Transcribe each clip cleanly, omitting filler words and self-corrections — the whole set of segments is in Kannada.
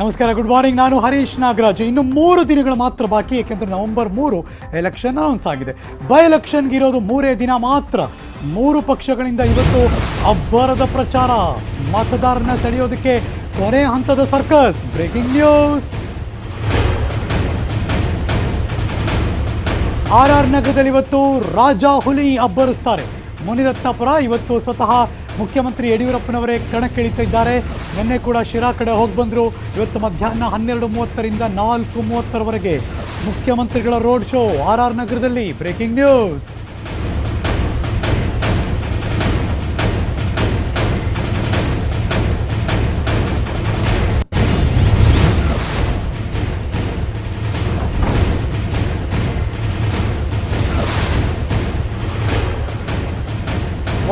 ನಮಸ್ಕಾರ, ಗುಡ್ ಮಾರ್ನಿಂಗ್. ನಾನು ಹರೀಶ್ ನಾಗರಾಜ್. ಇನ್ನು 3 ದಿನಗಳು ಮಾತ್ರ ಬಾಕಿ, ಏಕೆಂದರೆ ನವೆಂಬರ್ 3 ಎಲೆಕ್ಷನ್ ಅನೌನ್ಸ್ ಆಗಿದೆ. ಬೈ ಎಲೆಕ್ಷನ್ಗೆ ಇರೋದು 3 ದಿನ ಮಾತ್ರ. 3 ಪಕ್ಷಗಳಿಂದ ಇವತ್ತು ಅಬ್ಬರದ ಪ್ರಚಾರ, ಮತದಾರನ ಸೆಳೆಯೋದಕ್ಕೆ ಕೊನೆ ಹಂತದ ಸರ್ಕಸ್. Breaking news. RR ನಗರದಲ್ಲಿ ಇವತ್ತು ರಾಜ ಹುಲಿ ಅಬ್ಬರಿಸ್ತಾರೆ. ಮುನಿರತ್ನಪುರ ಇವತ್ತು ಸ್ವತಃ ಮುಖ್ಯಮಂತ್ರಿ ಯಡಿಯೂರಪ್ಪನವರೇ ಕಣಕ್ಕಿಳಿತಾ ಇದ್ದಾರೆ. ನಿನ್ನೆ ಕೂಡ ಶಿರಾ ಕಡೆ ಹೋಗಿ ಬಂದರು. ಇವತ್ತು ಮಧ್ಯಾಹ್ನ 12:30ರಿಂದ 4:30ರವರೆಗೆ ಮುಖ್ಯಮಂತ್ರಿಗಳ ರೋಡ್ ಶೋ RR ನಗರದಲ್ಲಿ. Breaking news.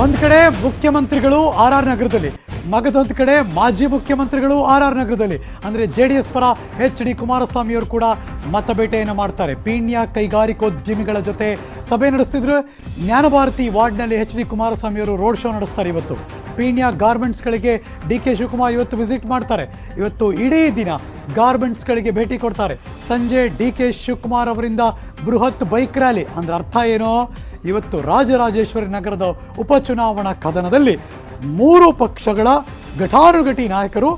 ಒಂದು ಕಡೆ ಮುಖ್ಯಮಂತ್ರಿಗಳು RR ನಗರದಲ್ಲಿ, ಮಗದೊಂದು ಕಡೆ ಮಾಜಿ ಮುಖ್ಯಮಂತ್ರಿಗಳು RR ನಗರದಲ್ಲಿ. ಅಂದರೆ JDS ಪರ HD ಕುಮಾರಸ್ವಾಮಿ ಅವರು ಕೂಡ ಮತಬೇಟೆಯನ್ನು ಮಾಡ್ತಾರೆ. ಪೀಣ್ಯ ಕೈಗಾರಿಕೋದ್ಯಮಿಗಳ ಜೊತೆ ಸಭೆ ನಡೆಸ್ತಿದ್ರು. ಜ್ಞಾನಭಾರತಿ ವಾರ್ಡ್ನಲ್ಲಿ HD ಕುಮಾರಸ್ವಾಮಿ ಅವರು ರೋಡ್ ಶೋ ನಡೆಸ್ತಾರೆ. ಇವತ್ತು ಪೀಣ್ಯ ಗಾರ್ಮೆಂಟ್ಸ್ಗಳಿಗೆ DK ಶಿವಕುಮಾರ್ ಇವತ್ತು ವಿಸಿಟ್ ಮಾಡ್ತಾರೆ. ಇವತ್ತು ಇಡೀ ದಿನ ಗಾರ್ಮೆಂಟ್ಸ್ಗಳಿಗೆ ಭೇಟಿ ಕೊಡ್ತಾರೆ. ಸಂಜೆ DK ಶಿವಕುಮಾರ್ ಅವರಿಂದ ಬೃಹತ್ ಬೈಕ್ ರ್ಯಾಲಿ. ಅಂದರೆ ಅರ್ಥ ಏನೋ, ಇವತ್ತು ರಾಜರಾಜೇಶ್ವರಿ ನಗರದ ಉಪಚುನಾವಣಾ ಕದನದಲ್ಲಿ 3 ಪಕ್ಷಗಳ ಘಟಾನುಘಟಿ ನಾಯಕರು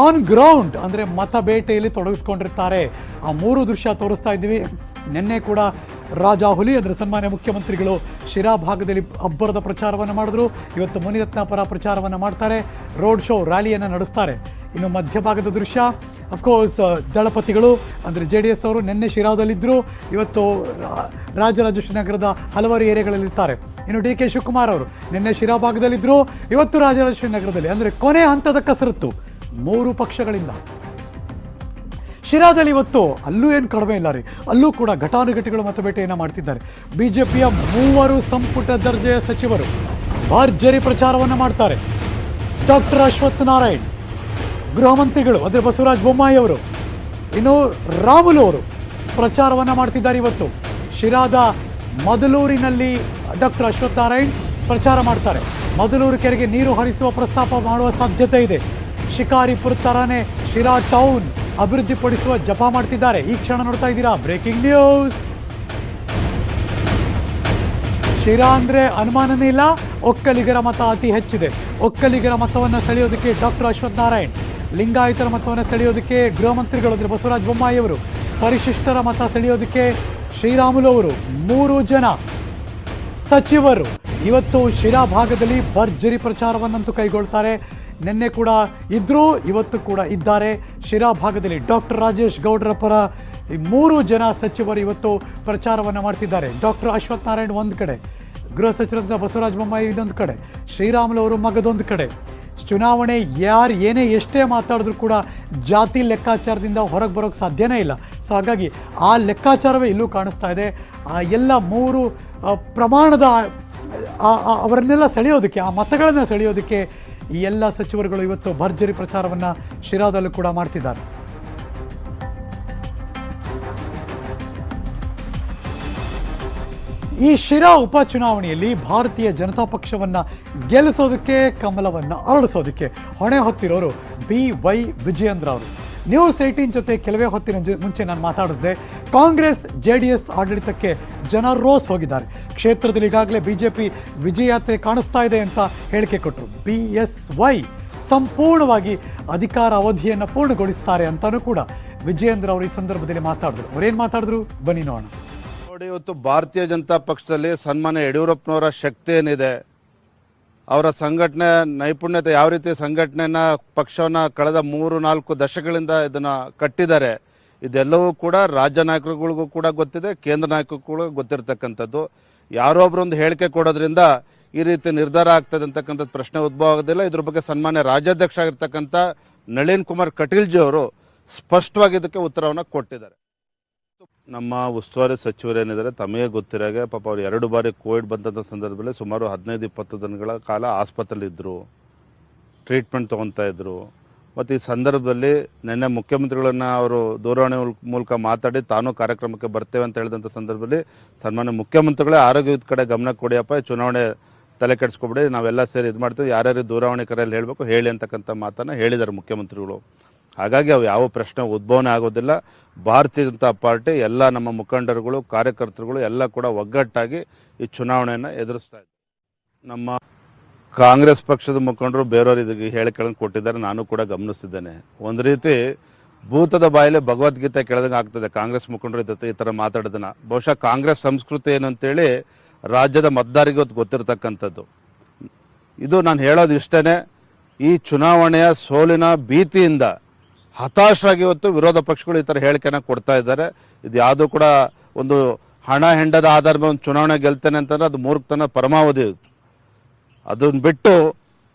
ಆನ್ ಗ್ರೌಂಡ್ ಅಂದರೆ ಮತಬೇಟೆಯಲ್ಲಿ ತೊಡಗಿಸ್ಕೊಂಡಿರ್ತಾರೆ. ಆ 3 ದೃಶ್ಯ ತೋರಿಸ್ತಾ ಇದ್ದೀವಿ. ನಿನ್ನೆ ಕೂಡ ರಾಜ ಹುಲಿ ಅಂದರೆ ಸನ್ಮಾನ್ಯ ಮುಖ್ಯಮಂತ್ರಿಗಳು ಶಿರಾ ಭಾಗದಲ್ಲಿ ಅಬ್ಬರದ ಪ್ರಚಾರವನ್ನು ಮಾಡಿದ್ರು. ಇವತ್ತು ಮುನಿರತ್ನಪುರ ಪ್ರಚಾರವನ್ನು ಮಾಡ್ತಾರೆ. ರೋಡ್ ಶೋ ರ್ಯಾಲಿಯನ್ನು ನಡೆಸ್ತಾರೆ. ಇನ್ನು ಮಧ್ಯಭಾಗದ ದೃಶ್ಯ, ಅಫ್ಕೋರ್ಸ್ ದಳಪತಿಗಳು ಅಂದರೆ JDSನವರು ನಿನ್ನೆ ಶಿರಾದಲ್ಲಿದ್ದರು. ಇವತ್ತು ರಾಜರಾಜೇಶ್ವರಿ ನಗರದ ಹಲವಾರು ಏರಿಯಾಗಳಲ್ಲಿರ್ತಾರೆ. ಇನ್ನು DK ಶಿವಕುಮಾರ್ ಅವರು ನಿನ್ನೆ ಶಿರಾ ಭಾಗದಲ್ಲಿದ್ದರು, ಇವತ್ತು ರಾಜರಾಜೇಶ್ವರಿ ನಗರದಲ್ಲಿ. ಅಂದರೆ ಕೊನೆ ಹಂತದ ಕಸರತ್ತು 3 ಪಕ್ಷಗಳಿಂದ. ಶಿರಾದಲ್ಲಿ ಇವತ್ತು ಅಲ್ಲೂ ಏನು ಕಡಿಮೆ ಇಲ್ಲ ರೀ, ಅಲ್ಲೂ ಕೂಡ ಘಟಾನುಘಟಿಗಳು ಮತಬೇಟೆಯನ್ನು ಮಾಡ್ತಿದ್ದಾರೆ. BJPಯ 3 ಸಂಪುಟ ದರ್ಜೆಯ ಸಚಿವರು ಭರ್ಜರಿ ಪ್ರಚಾರವನ್ನು ಮಾಡ್ತಾರೆ. ಡಾಕ್ಟರ್ ಅಶ್ವಥ್ ನಾರಾಯಣ್, ಗೃಹ ಮಂತ್ರಿಗಳು ಅಂದರೆ ಬಸವರಾಜ ಬೊಮ್ಮಾಯಿ ಅವರು, ಇನ್ನು ರಾಮುಲು ಅವರು ಪ್ರಚಾರವನ್ನು ಮಾಡ್ತಿದ್ದಾರೆ. ಇವತ್ತು ಶಿರಾದ ಮದಲೂರಿನಲ್ಲಿ ಡಾಕ್ಟರ್ ಅಶ್ವಥ್ ನಾರಾಯಣ್ ಪ್ರಚಾರ ಮಾಡ್ತಾರೆ. ಮದಲೂರು ಕೆರೆಗೆ ನೀರು ಹರಿಸುವ ಪ್ರಸ್ತಾಪ ಮಾಡುವ ಸಾಧ್ಯತೆ ಇದೆ. ಶಿಕಾರಿಪುರ ಥರನೇ ಶಿರಾ ಟೌನ್ ಅಭಿವೃದ್ಧಿಪಡಿಸುವ ಜಪ ಮಾಡ್ತಿದ್ದಾರೆ. ಈ ಕ್ಷಣ ನೋಡ್ತಾ ಇದ್ದೀರಾ. Breaking news. ಶಿರಾ ಅಂದರೆ ಅನುಮಾನನೇ ಇಲ್ಲ, ಒಕ್ಕಲಿಗರ ಮತ ಅತಿ ಹೆಚ್ಚಿದೆ. ಒಕ್ಕಲಿಗರ ಮತವನ್ನು ಸೆಳೆಯೋದಕ್ಕೆ ಡಾಕ್ಟರ್ ಅಶ್ವಥ್ ನಾರಾಯಣ್, ಲಿಂಗಾಯತರ ಮತವನ್ನು ಸೆಳೆಯೋದಕ್ಕೆ ಗೃಹ ಮಂತ್ರಿಗಳು ಅಂದರೆ ಬಸವರಾಜ ಬೊಮ್ಮಾಯಿ ಅವರು, ಪರಿಶಿಷ್ಟರ ಮತ ಸೆಳೆಯೋದಕ್ಕೆ ಶ್ರೀರಾಮುಲು ಅವರು, 3 ಜನ ಸಚಿವರು ಇವತ್ತು ಶಿರಾ ಭಾಗದಲ್ಲಿ ಭರ್ಜರಿ ಪ್ರಚಾರವನ್ನಂತೂ ಕೈಗೊಳ್ತಾರೆ. ನಿನ್ನೆ ಕೂಡ ಇದ್ದರು, ಇವತ್ತು ಕೂಡ ಇದ್ದಾರೆ. ಶಿರಾ ಭಾಗದಲ್ಲಿ ಡಾಕ್ಟರ್ ರಾಜೇಶ್ ಗೌಡರ ಪರ 3 ಜನ ಸಚಿವರು ಇವತ್ತು ಪ್ರಚಾರವನ್ನು ಮಾಡ್ತಿದ್ದಾರೆ. ಡಾಕ್ಟರ್ ಅಶ್ವಥ್ ನಾರಾಯಣ್ ಒಂದು ಕಡೆ, ಗೃಹ ಸಚಿವರಾದ ಬಸವರಾಜ ಬೊಮ್ಮಾಯಿ ಇನ್ನೊಂದು ಕಡೆ, ಶ್ರೀರಾಮುಲು ಅವರು ಮಗದೊಂದು ಕಡೆ. ಚುನಾವಣೆ ಯಾರು ಏನೇ ಎಷ್ಟೇ ಮಾತಾಡಿದ್ರು ಕೂಡ ಜಾತಿ ಲೆಕ್ಕಾಚಾರದಿಂದ ಹೊರಗೆ ಬರೋಕ್ಕೆ ಸಾಧ್ಯನೇ ಇಲ್ಲ. ಸೊ ಹಾಗಾಗಿ ಆ ಲೆಕ್ಕಾಚಾರವೇ ಇಲ್ಲೂ ಕಾಣಿಸ್ತಾ ಇದೆ. ಆ ಎಲ್ಲ 3 ಪ್ರಮಾಣದ ಅವರನ್ನೆಲ್ಲ ಸೆಳೆಯೋದಕ್ಕೆ, ಆ ಮತಗಳನ್ನು ಸೆಳೆಯೋದಕ್ಕೆ ಈ ಎಲ್ಲ ಸಚಿವರುಗಳು ಇವತ್ತು ಭರ್ಜರಿ ಪ್ರಚಾರವನ್ನು ಶಿರಾದಲ್ಲೂ ಕೂಡ ಮಾಡ್ತಿದ್ದಾರೆ. ಈ ಶಿರಾ ಉಪಚುನಾವಣೆಯಲ್ಲಿ ಭಾರತೀಯ ಜನತಾ ಪಕ್ಷವನ್ನು ಗೆಲ್ಲಿಸೋದಕ್ಕೆ, ಕಮಲವನ್ನು ಅರಳಿಸೋದಕ್ಕೆ ಹೊಣೆ ಹೊತ್ತಿರೋರು BY ವಿಜಯೇಂದ್ರ ಅವರು. ನ್ಯೂಸ್ 18 ಜೊತೆ ಕೆಲವೇ ಹೊತ್ತಿನ ಮುಂಚೆ ನಾನು ಮಾತಾಡಿಸಿದೆ. ಕಾಂಗ್ರೆಸ್ JDS ಆಡಳಿತಕ್ಕೆ ಜನ ರೋಸ್ ಹೋಗಿದ್ದಾರೆ. ಕ್ಷೇತ್ರದಲ್ಲಿ ಈಗಾಗಲೇ BJP ವಿಜಯಯಾತ್ರೆ ಕಾಣಿಸ್ತಾ ಇದೆ ಅಂತ ಹೇಳಿಕೆ ಕೊಟ್ಟರು. BSY ಸಂಪೂರ್ಣವಾಗಿ ಅಧಿಕಾರ ಅವಧಿಯನ್ನು ಪೂರ್ಣಗೊಳಿಸ್ತಾರೆ ಅಂತಲೂ ಕೂಡ ವಿಜಯೇಂದ್ರ ಅವರು ಈ ಸಂದರ್ಭದಲ್ಲಿ ಮಾತಾಡಿದ್ರು. ಅವರೇನು ಮಾತಾಡಿದ್ರು ಬನ್ನಿ ನೋಡೋಣ. ನೋಡಿ, ಇವತ್ತು ಭಾರತೀಯ ಜನತಾ ಪಕ್ಷದಲ್ಲಿ ಸನ್ಮಾನ್ಯ ಯಡಿಯೂರಪ್ಪನವರ ಶಕ್ತಿ ಏನಿದೆ, ಅವರ ಸಂಘಟನೆ ನೈಪುಣ್ಯತೆ, ಯಾವ ರೀತಿ ಸಂಘಟನೆಯನ್ನ ಪಕ್ಷವನ್ನು ಕಳೆದ 3-4 ದಶಕಗಳಿಂದ ಇದನ್ನು ಕಟ್ಟಿದ್ದಾರೆ, ಇದೆಲ್ಲವೂ ಕೂಡ ರಾಜ್ಯ ನಾಯಕರುಗಳಿಗೂ ಕೂಡ ಗೊತ್ತಿದೆ, ಕೇಂದ್ರ ನಾಯಕರುಗಳು ಗೊತ್ತಿರತಕ್ಕಂಥದ್ದು. ಯಾರೋ ಒಬ್ಬರೊಂದು ಹೇಳಿಕೆ ಕೊಡೋದ್ರಿಂದ ಈ ರೀತಿ ನಿರ್ಧಾರ ಆಗ್ತದೆ ಅಂತಕ್ಕಂಥದ್ದು ಪ್ರಶ್ನೆ ಉದ್ಭವ ಆಗೋದಿಲ್ಲ. ಇದ್ರ ಬಗ್ಗೆ ಸನ್ಮಾನ್ಯ ರಾಜ್ಯಾಧ್ಯಕ್ಷ ಆಗಿರ್ತಕ್ಕಂಥ ನಳಿನ್ ಕುಮಾರ್ ಕಟೀಲ್ಜಿ ಅವರು ಸ್ಪಷ್ಟವಾಗಿ ಇದಕ್ಕೆ ಉತ್ತರವನ್ನು ಕೊಟ್ಟಿದ್ದಾರೆ. ನಮ್ಮ ಉಸ್ತುವಾರಿ ಸಚಿವರೇನಿದ್ದಾರೆ ತಮಗೆ ಗೊತ್ತಿರಾಗೆ ಪಾಪ ಅವರು 2 ಬಾರಿ ಕೋವಿಡ್ ಬಂದಂಥ ಸಂದರ್ಭದಲ್ಲಿ ಸುಮಾರು 15-20 ದಿನಗಳ ಕಾಲ ಆಸ್ಪತ್ರೆಯಲ್ಲಿದ್ದರು, ಟ್ರೀಟ್ಮೆಂಟ್ ತೊಗೊತಾ ಇದ್ದರು. ಮತ್ತು ಈ ಸಂದರ್ಭದಲ್ಲಿ ನಿನ್ನೆ ಮುಖ್ಯಮಂತ್ರಿಗಳನ್ನು ಅವರು ದೂರವಾಣಿ ಮೂಲಕ ಮಾತಾಡಿ ತಾನೂ ಕಾರ್ಯಕ್ರಮಕ್ಕೆ ಬರ್ತೇವೆ ಅಂತ ಹೇಳಿದಂಥ ಸಂದರ್ಭದಲ್ಲಿ ಸನ್ಮಾನ್ಯ ಮುಖ್ಯಮಂತ್ರಿಗಳೇ ಆರೋಗ್ಯದ ಕಡೆ ಗಮನ ಕೊಡಿಯಪ್ಪ, ಚುನಾವಣೆ ತಲೆ ಕೆಡಿಸ್ಕೊಬಿಡಿ, ನಾವೆಲ್ಲ ಸೇರಿ ಇದು ಮಾಡ್ತೀವಿ, ಯಾರ್ಯಾರು ದೂರವಾಣಿ ಕರೆಯಲ್ಲಿ ಹೇಳಬೇಕು ಹೇಳಿ ಅಂತಕ್ಕಂಥ ಮಾತನ್ನು ಹೇಳಿದ್ದಾರೆ ಮುಖ್ಯಮಂತ್ರಿಗಳು. ಹಾಗಾಗಿ ಅವು ಯಾವ ಪ್ರಶ್ನೆ ಉದ್ಭವನೆ ಆಗೋದಿಲ್ಲ. ಭಾರತೀಯ ಜನತಾ ಪಾರ್ಟಿ ಎಲ್ಲ ನಮ್ಮ ಮುಖಂಡರುಗಳು, ಕಾರ್ಯಕರ್ತರುಗಳು ಎಲ್ಲ ಕೂಡ ಒಗ್ಗಟ್ಟಾಗಿ ಈ ಚುನಾವಣೆಯನ್ನು ಎದುರಿಸ್ತಾ ಇದ್ದಾರೆ. ನಮ್ಮ ಕಾಂಗ್ರೆಸ್ ಪಕ್ಷದ ಮುಖಂಡರು ಬೇರೆಯವರು ಇದಕ್ಕೆ ಹೇಳಿಕೆಗಳನ್ನು ಕೊಟ್ಟಿದ್ದಾರೆ, ನಾನು ಕೂಡ ಗಮನಿಸಿದ್ದೇನೆ. ಒಂದು ರೀತಿ ಭೂತದ ಬಾಯಲ್ಲಿ ಭಗವದ್ಗೀತೆ ಕೆಳದಂಗೆ ಆಗ್ತದೆ ಕಾಂಗ್ರೆಸ್ ಮುಖಂಡರು ಜೊತೆ ಈ ಥರ ಮಾತಾಡೋದನ್ನ. ಬಹುಶಃ ಕಾಂಗ್ರೆಸ್ ಸಂಸ್ಕೃತಿ ಏನು ಅಂತೇಳಿ ರಾಜ್ಯದ ಮತದಾರರಿಗೆ ಗೊತ್ತಿರತಕ್ಕಂಥದ್ದು. ಇದು ನಾನು ಹೇಳೋದು ಇಷ್ಟೇ, ಈ ಚುನಾವಣೆಯ ಸೋಲಿನ ಭೀತಿಯಿಂದ ಹತಾಶರಾಗಿ ಇವತ್ತು ವಿರೋಧ ಪಕ್ಷಗಳು ಈ ಥರ ಹೇಳಿಕೆನ ಕೊಡ್ತಾ ಇದ್ದಾರೆ. ಇದು ಯಾವುದೂ ಕೂಡ ಒಂದು ಹಣ ಹೆಂಡದ ಆಧಾರದ ಮೇಲೆ ಒಂದು ಚುನಾವಣೆ ಗೆಲ್ತೇನೆ ಅಂತಂದ್ರೆ ಅದು ಮೂರ್ಖತನ ಪರಮಾವಧಿ. ಅದನ್ನು ಬಿಟ್ಟು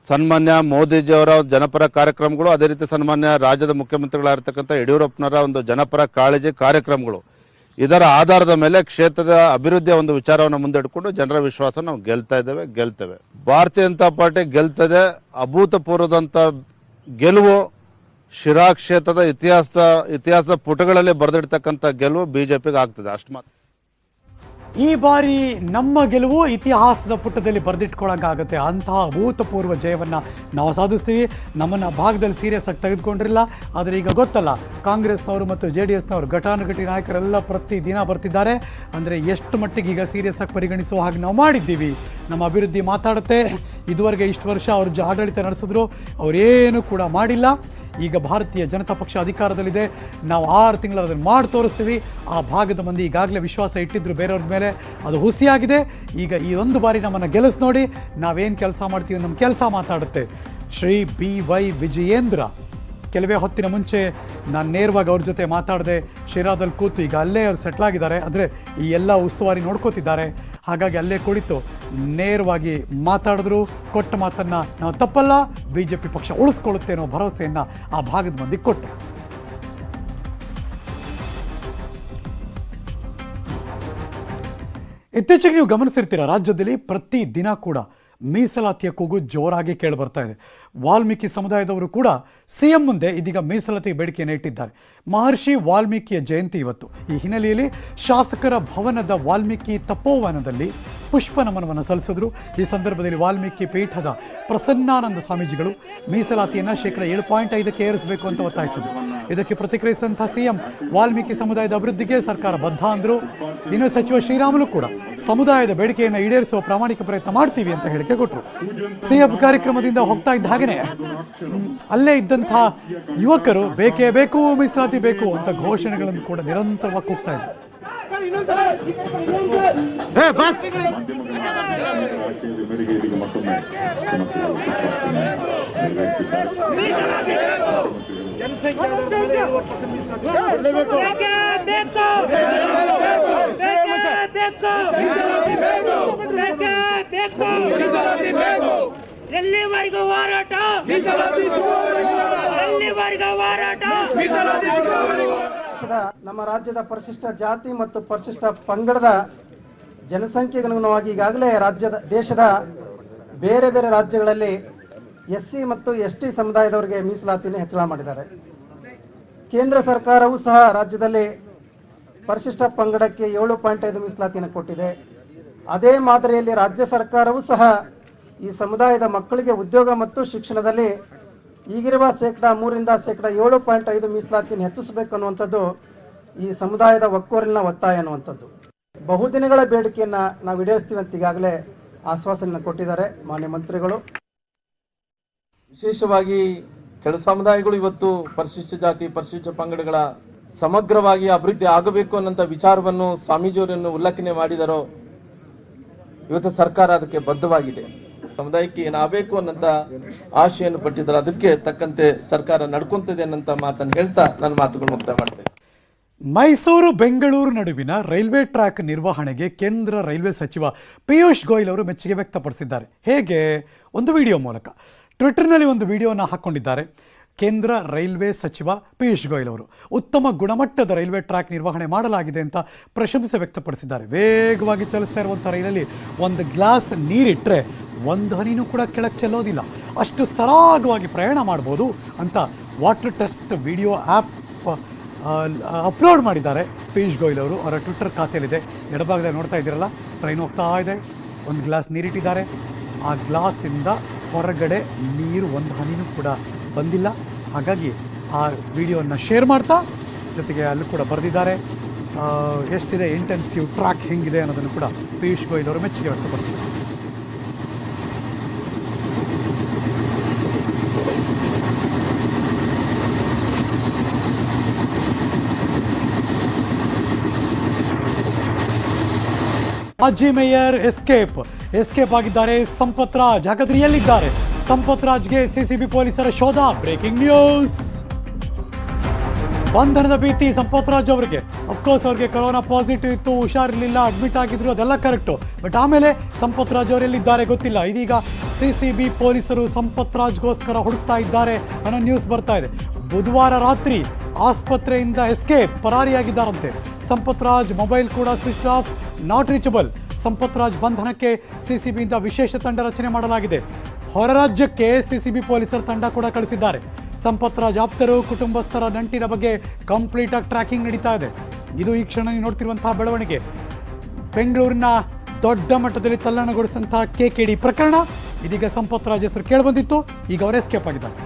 ಸನ್ಮಾನ್ಯ ಮೋದಿಜಿಯವರ ಜನಪರ ಕಾರ್ಯಕ್ರಮಗಳು, ಅದೇ ರೀತಿ ಸನ್ಮಾನ್ಯ ರಾಜ್ಯದ ಮುಖ್ಯಮಂತ್ರಿಗಳಾಗಿರ್ತಕ್ಕಂಥ ಯಡಿಯೂರಪ್ಪನವರ ಒಂದು ಜನಪರ ಕಾಳಜಿ ಕಾರ್ಯಕ್ರಮಗಳು, ಇದರ ಆಧಾರದ ಮೇಲೆ ಕ್ಷೇತ್ರದ ಅಭಿವೃದ್ಧಿಯ ಒಂದು ವಿಚಾರವನ್ನು ಮುಂದಿಟ್ಕೊಂಡು ಜನರ ವಿಶ್ವಾಸ ನಾವು ಗೆಲ್ತೇವೆ. ಭಾರತೀಯ ಜನತಾ ಪಾರ್ಟಿ ಗೆಲ್ತದೆ. ಅಭೂತಪೂರ್ವದಂಥ ಗೆಲುವು, ಶಿರಾ ಕ್ಷೇತ್ರದ ಇತಿಹಾಸದ ಪುಟಗಳಲ್ಲಿ ಬರೆದಿಡ್ತಕ್ಕಂಥ ಗೆಲುವು ಬಿಜೆಪಿಗೆ ಆಗ್ತದೆ. ಅಷ್ಟು ಮಾತ್ರ. ಈ ಬಾರಿ ನಮ್ಮ ಗೆಲುವು ಇತಿಹಾಸದ ಪುಟದಲ್ಲಿ ಬರೆದಿಟ್ಕೊಳ್ಳೋಕ್ಕಾಗುತ್ತೆ. ಅಂತಹ ಅಭೂತಪೂರ್ವ ಜಯವನ್ನು ನಾವು ಸಾಧಿಸ್ತೀವಿ. ನಮ್ಮನ್ನು ಭಾಗದಲ್ಲಿ ಸೀರಿಯಸ್ ಆಗಿ ತೆಗೆದುಕೊಂಡಿರಲಿಲ್ಲ. ಆದರೆ ಈಗ ಗೊತ್ತಲ್ಲ, ಕಾಂಗ್ರೆಸ್ನವರು ಮತ್ತು JDSನವರು ಘಟಾನುಘಟಿ ನಾಯಕರೆಲ್ಲ ಪ್ರತಿದಿನ ಬರ್ತಿದ್ದಾರೆ. ಅಂದರೆ ಎಷ್ಟು ಮಟ್ಟಿಗೆ ಈಗ ಸೀರಿಯಸ್ ಆಗಿ ಪರಿಗಣಿಸುವ ಹಾಗೆ ನಾವು ಮಾಡಿದ್ದೀವಿ. ನಮ್ಮ ಅಭಿವೃದ್ಧಿ ಮಾತಾಡುತ್ತೆ. ಇದುವರೆಗೆ ಇಷ್ಟು ವರ್ಷ ಅವರು ಆಡಳಿತ ನಡೆಸಿದ್ರು, ಅವರೇನು ಕೂಡ ಮಾಡಿಲ್ಲ. ಈಗ ಭಾರತೀಯ ಜನತಾ ಪಕ್ಷ ಅಧಿಕಾರದಲ್ಲಿದೆ. ನಾವು 6 ತಿಂಗಳು ಅದನ್ನು ಮಾಡಿ ತೋರಿಸ್ತೀವಿ. ಆ ಭಾಗದ ಮಂದಿ ಈಗಾಗಲೇ ವಿಶ್ವಾಸ ಇಟ್ಟಿದ್ರು ಬೇರೆಯವ್ರ ಮೇಲೆ, ಅದು ಹುಸಿಯಾಗಿದೆ. ಈಗ ಈ ಒಂದು ಬಾರಿ ನಮ್ಮನ್ನು ಗೆಲ್ಲಿಸ್ ನೋಡಿ, ನಾವೇನು ಕೆಲಸ ಮಾಡ್ತೀವಿ ನಮ್ಮ ಕೆಲಸ ಮಾತಾಡುತ್ತೆ. ಶ್ರೀ BY ವಿಜಯೇಂದ್ರ ಕೆಲವೇ ಹೊತ್ತಿನ ಮುಂಚೆ ನಾನು ನೇರವಾಗಿ ಅವ್ರ ಜೊತೆ ಮಾತಾಡಿದೆ. ಶಿರಾದಲ್ಲಿ ಕೂತು ಈಗ ಅಲ್ಲೇ ಅವ್ರು ಸೆಟ್ಲಾಗಿದ್ದಾರೆ. ಅಂದರೆ ಈ ಎಲ್ಲ ಉಸ್ತುವಾರಿ ನೋಡ್ಕೋತಿದ್ದಾರೆ. ಹಾಗಾಗಿ ಅಲ್ಲೇ ಕುಳಿತು ನೇರವಾಗಿ ಮಾತಾಡಿದ್ರು. ಕೊಟ್ಟ ಮಾತನ್ನು ನಾವು ತಪ್ಪಲ್ಲ, BJP ಪಕ್ಷ ಉಳಿಸ್ಕೊಳ್ಳುತ್ತೆ ಅನ್ನೋ ಭರವಸೆಯನ್ನು ಆ ಭಾಗದ ಮಂದಿಗೆ ಕೊಟ್ಟರು. ಇತ್ತೀಚೆಗೆ ನೀವು ಗಮನಿಸಿರ್ತೀರ, ರಾಜ್ಯದಲ್ಲಿ ಪ್ರತಿ ದಿನ ಕೂಡ ಮೀಸಲಾತಿಯ ಕೂಗು ಜೋರಾಗಿ ಕೇಳಿಬರ್ತಾ ಇದೆ. ವಾಲ್ಮೀಕಿ ಸಮುದಾಯದವರು ಕೂಡ CM ಮುಂದೆ ಇದೀಗ ಮೀಸಲಾತಿ ಬೇಡಿಕೆಯನ್ನು ಇಟ್ಟಿದ್ದಾರೆ. ಮಹರ್ಷಿ ವಾಲ್ಮೀಕಿಯ ಜಯಂತಿ ಇವತ್ತು. ಈ ಹಿನ್ನೆಲೆಯಲ್ಲಿ ಶಾಸಕರ ಭವನದ ವಾಲ್ಮೀಕಿ ತಪೋವನದಲ್ಲಿ ಪುಷ್ಪ ನಮನವನ್ನು ಸಲ್ಲಿಸಿದ್ರು. ಈ ಸಂದರ್ಭದಲ್ಲಿ ವಾಲ್ಮೀಕಿ ಪೀಠದ ಪ್ರಸನ್ನಾನಂದ ಸ್ವಾಮೀಜಿಗಳು ಮೀಸಲಾತಿಯನ್ನು %7.5ಕ್ಕೆ ಏರಿಸಬೇಕು ಅಂತ ಒತ್ತಾಯಿಸಿದರು. ಇದಕ್ಕೆ ಪ್ರತಿಕ್ರಿಯಿಸಿದಂಥ CM ವಾಲ್ಮೀಕಿ ಸಮುದಾಯದ ಅಭಿವೃದ್ಧಿಗೆ ಸರ್ಕಾರ ಬದ್ಧ ಅಂದರು. ಇನ್ನು ಸಚಿವ ಶ್ರೀರಾಮುಲು ಕೂಡ ಸಮುದಾಯದ ಬೇಡಿಕೆಯನ್ನು ಈಡೇರಿಸುವ ಪ್ರಾಮಾಣಿಕ ಪ್ರಯತ್ನ ಮಾಡ್ತೀವಿ ಅಂತ ಹೇಳಿಕೆ ಕೊಟ್ಟರು. CM ಕಾರ್ಯಕ್ರಮದಿಂದ ಹೋಗ್ತಾ ಇದ್ದ ಹಾಗೆಯೇ ಅಲ್ಲೇ ಇದ್ದಂಥ ಯುವಕರು ಬೇಕೇ ಬೇಕು, ಮೀಸಲಾತಿ ಬೇಕು ಅಂತ ಘೋಷಣೆಗಳನ್ನು ಕೂಡ ನಿರಂತರವಾಗಿ ಕೂಗ್ತಾ ಇದ್ರು. ಎಲ್ಲಿವರೆಗೂ ಹೋರಾಟ, ಎಲ್ಲಿವರೆಗೂ ಹೋರಾಟ. ನಮ್ಮ ರಾಜ್ಯದ ಪರಿಶಿಷ್ಟ ಜಾತಿ ಮತ್ತು ಪರಿಶಿಷ್ಟ ಪಂಗಡದ ಜನಸಂಖ್ಯೆಗೆ ಅನುಗುಣವಾಗಿ ಈಗಾಗಲೇ ದೇಶದ ಬೇರೆ ಬೇರೆ ರಾಜ್ಯಗಳಲ್ಲಿ SC ಮತ್ತು ST ಸಮುದಾಯದವರಿಗೆ ಮೀಸಲಾತಿಯನ್ನು ಹೆಚ್ಚಳ ಮಾಡಿದ್ದಾರೆ. ಕೇಂದ್ರ ಸರ್ಕಾರವೂ ಸಹ ರಾಜ್ಯದಲ್ಲಿ ಪರಿಶಿಷ್ಟ ಪಂಗಡಕ್ಕೆ 7.5 ಮೀಸಲಾತಿಯನ್ನು ಕೊಟ್ಟಿದೆ. ಅದೇ ಮಾದರಿಯಲ್ಲಿ ರಾಜ್ಯ ಸರ್ಕಾರವೂ ಸಹ ಈ ಸಮುದಾಯದ ಮಕ್ಕಳಿಗೆ ಉದ್ಯೋಗ ಮತ್ತು ಶಿಕ್ಷಣದಲ್ಲಿ ಈಗಿರುವ %3ರಿಂದ %7.5 ಮೀಸಲಾತಿಯನ್ನು ಹೆಚ್ಚಿಸಬೇಕು ಅನ್ನುವಂಥದ್ದು ಈ ಸಮುದಾಯದ ಒಕ್ಕೊರಲಿನ ಒತ್ತಾಯ ಅನ್ನುವಂಥದ್ದು. ಬಹುದಿನಗಳ ಬೇಡಿಕೆಯನ್ನು ನಾವು ಈಡೇರಿಸ್ತೀವಿ ಅಂತ ಈಗಾಗಲೇ ಆಶ್ವಾಸನೆಯನ್ನು ಕೊಟ್ಟಿದ್ದಾರೆ ಮಾನ್ಯ ಮಂತ್ರಿಗಳು. ವಿಶೇಷವಾಗಿ ಕೆಳ ಸಮುದಾಯಗಳು ಇವತ್ತು ಪರಿಶಿಷ್ಟ ಜಾತಿ ಪರಿಶಿಷ್ಟ ಪಂಗಡಗಳ ಸಮಗ್ರವಾಗಿ ಅಭಿವೃದ್ಧಿ ಆಗಬೇಕು ಅನ್ನೋಂಥ ವಿಚಾರವನ್ನು ಸ್ವಾಮೀಜಿಯವರನ್ನು ಉಲ್ಲೇಖನೆ ಮಾಡಿದರೋ, ಇವತ್ತು ಸರ್ಕಾರ ಅದಕ್ಕೆ ಬದ್ಧವಾಗಿದೆ. ಸಮುದಾಯಕ್ಕೆ ಏನಾಗಬೇಕು ಅನ್ನೋಂಥ ಆಶೆಯನ್ನು ಪಟ್ಟಿದ್ದಾರೆ, ಅದಕ್ಕೆ ತಕ್ಕಂತೆ ಸರ್ಕಾರ ನಡ್ಕೊಂತದೆ ಅನ್ನೋಂಥ ಮಾತನ್ನು ಹೇಳ್ತಾ ನನ್ನ ಮಾತುಗಳು ಮುಕ್ತಾಯ ಮಾಡ್ತೇನೆ. ಮೈಸೂರು ಬೆಂಗಳೂರು ನಡುವಿನ ರೈಲ್ವೆ ಟ್ರ್ಯಾಕ್ ನಿರ್ವಹಣೆಗೆ ಕೇಂದ್ರ ರೈಲ್ವೆ ಸಚಿವ ಪಿಯೂಷ್ ಗೋಯಲ್ ಅವರು ಮೆಚ್ಚುಗೆ ವ್ಯಕ್ತಪಡಿಸಿದ್ದಾರೆ. ಹೇಗೆ? ಒಂದು ವಿಡಿಯೋ ಮೂಲಕ ಟ್ವಿಟರ್ನಲ್ಲಿ ಒಂದು ವಿಡಿಯೋನ ಹಾಕ್ಕೊಂಡಿದ್ದಾರೆ. ಕೇಂದ್ರ ರೈಲ್ವೆ ಸಚಿವ ಪಿಯೂಷ್ ಗೋಯಲ್ ಅವರು ಉತ್ತಮ ಗುಣಮಟ್ಟದ ರೈಲ್ವೆ ಟ್ರ್ಯಾಕ್ ನಿರ್ವಹಣೆ ಮಾಡಲಾಗಿದೆ ಅಂತ ಪ್ರಶಂಸೆ ವ್ಯಕ್ತಪಡಿಸಿದ್ದಾರೆ. ವೇಗವಾಗಿ ಚಲಿಸ್ತಾ ಇರುವಂಥ ರೈಲಲ್ಲಿ ಒಂದು ಗ್ಲಾಸ್ ನೀರಿಟ್ಟರೆ ಒಂದು ಹನಿನೂ ಕೂಡ ಕೆಳಗೆ ಚೆಲ್ಲೋದಿಲ್ಲ, ಅಷ್ಟು ಸರಾಗವಾಗಿ ಪ್ರಯಾಣ ಮಾಡ್ಬೋದು ಅಂತ water test video app upload ಮಾಡಿದ್ದಾರೆ ಪಿಯೂಷ್ ಗೋಯಲ್ ಅವರು. ಅವರ ಟ್ವಿಟ್ಟರ್ ಖಾತೆಯಲ್ಲಿದೆ. ಎಡಭಾಗದಲ್ಲಿ ನೋಡ್ತಾ ಇದ್ದೀರಲ್ಲ, ಟ್ರೈನ್ ಹೋಗ್ತಾ ಇದೆ, ಒಂದು ಗ್ಲಾಸ್ ನೀರಿಟ್ಟಿದ್ದಾರೆ. ಆ ಗ್ಲಾಸಿಂದ ಹೊರಗಡೆ ನೀರು ಒಂದು ಹನಿನೂ ಕೂಡ ಬಂದಿಲ್ಲ. ಹಾಗಾಗಿ ಆ ವಿಡಿಯೋನ ಶೇರ್ ಮಾಡ್ತಾ ಜೊತೆಗೆ ಅಲ್ಲೂ ಕೂಡ ಬರೆದಿದ್ದಾರೆ ಎಷ್ಟಿದೆ ಇಂಟೆನ್ಸಿವ್ ಟ್ರ್ಯಾಕ್ ಹೆಂಗಿದೆ ಅನ್ನೋದನ್ನು ಕೂಡ ಪಿಯೂಷ್ ಗೋಯಲ್ ಅವರು ಮೆಚ್ಚುಗೆ ವ್ಯಕ್ತಪಡಿಸಿದ್ದಾರೆ. ಮಾಜಿ ಮೇಯರ್ ಎಸ್ಕೇಪ್ ಆಗಿದ್ದಾರೆ ಸಂಪತ್ ರಾಜ್. ಹಾಗಾದ್ರೆ ಎಲ್ಲಿದ್ದಾರೆ ಸಂಪತ್ ರಾಜ್ಗೆ ಸಿಸಿಬಿ ಪೊಲೀಸರ ಶೋಧ. Breaking news. ಬಂಧನದ ಭೀತಿ ಸಂಪತ್ ರಾಜ್ ಅವರಿಗೆ. ಅಫ್ಕೋರ್ಸ್ ಅವ್ರಿಗೆ ಕೊರೋನಾ ಪಾಸಿಟಿವ್ ಇತ್ತು, ಹುಷಾರಿರಲಿಲ್ಲ, ಅಡ್ಮಿಟ್ ಆಗಿದ್ರು, ಅದೆಲ್ಲ ಕರೆಕ್ಟು. ಬಟ್ ಆಮೇಲೆ ಸಂಪತ್ ರಾಜ್ ಅವರು ಎಲ್ಲಿದ್ದಾರೆ ಗೊತ್ತಿಲ್ಲ. ಇದೀಗ ಸಿಸಿಬಿ ಪೊಲೀಸರು ಸಂಪತ್ ರಾಜ್ಗೋಸ್ಕರ ಹುಡುಕ್ತಾ ಇದ್ದಾರೆ ಅನ್ನೋ ನ್ಯೂಸ್ ಬರ್ತಾ ಇದೆ. ಬುಧವಾರ ರಾತ್ರಿ ಆಸ್ಪತ್ರೆಯಿಂದ ಪರಾರಿಯಾಗಿದ್ದಾರಂತೆ ಸಂಪತ್ ರಾಜ್. ಮೊಬೈಲ್ ಕೂಡ switch off, not reachable. Sampath Raj ಬಂಧನಕ್ಕೆ ಸಿಸಿಬಿಯಿಂದ ವಿಶೇಷ ತಂಡ ರಚನೆ ಮಾಡಲಾಗಿದೆ. ಹೊರ ರಾಜ್ಯಕ್ಕೆ ಸಿಸಿಬಿ ಪೊಲೀಸರ ತಂಡ ಕೂಡ ಕಳಿಸಿದ್ದಾರೆ. ಸಂಪತ್ ರಾಜ್ ಆಪ್ತರು, ಕುಟುಂಬಸ್ಥರ ನಂಟಿನ ಬಗ್ಗೆ ಕಂಪ್ಲೀಟ್ ಆಗಿ ಟ್ರ್ಯಾಕಿಂಗ್ ನಡೀತಾ ಇದೆ. ಇದು ಈ ಕ್ಷಣ ನೀವು ನೋಡ್ತಿರುವಂತಹ ಬೆಳವಣಿಗೆ. ಬೆಂಗಳೂರಿನ ದೊಡ್ಡ ಮಟ್ಟದಲ್ಲಿ ತಲ್ಲಣಗೊಳಿಸಿದಂತಹ KKD ಪ್ರಕರಣ. ಇದೀಗ ಸಂಪತ್ ರಾಜ್ ಹೆಸರು ಕೇಳಿಬಂದಿತ್ತು. ಈಗ ಅವರು ಎಸ್ಕೇಪ್ ಆಗಿದ್ದಾರೆ.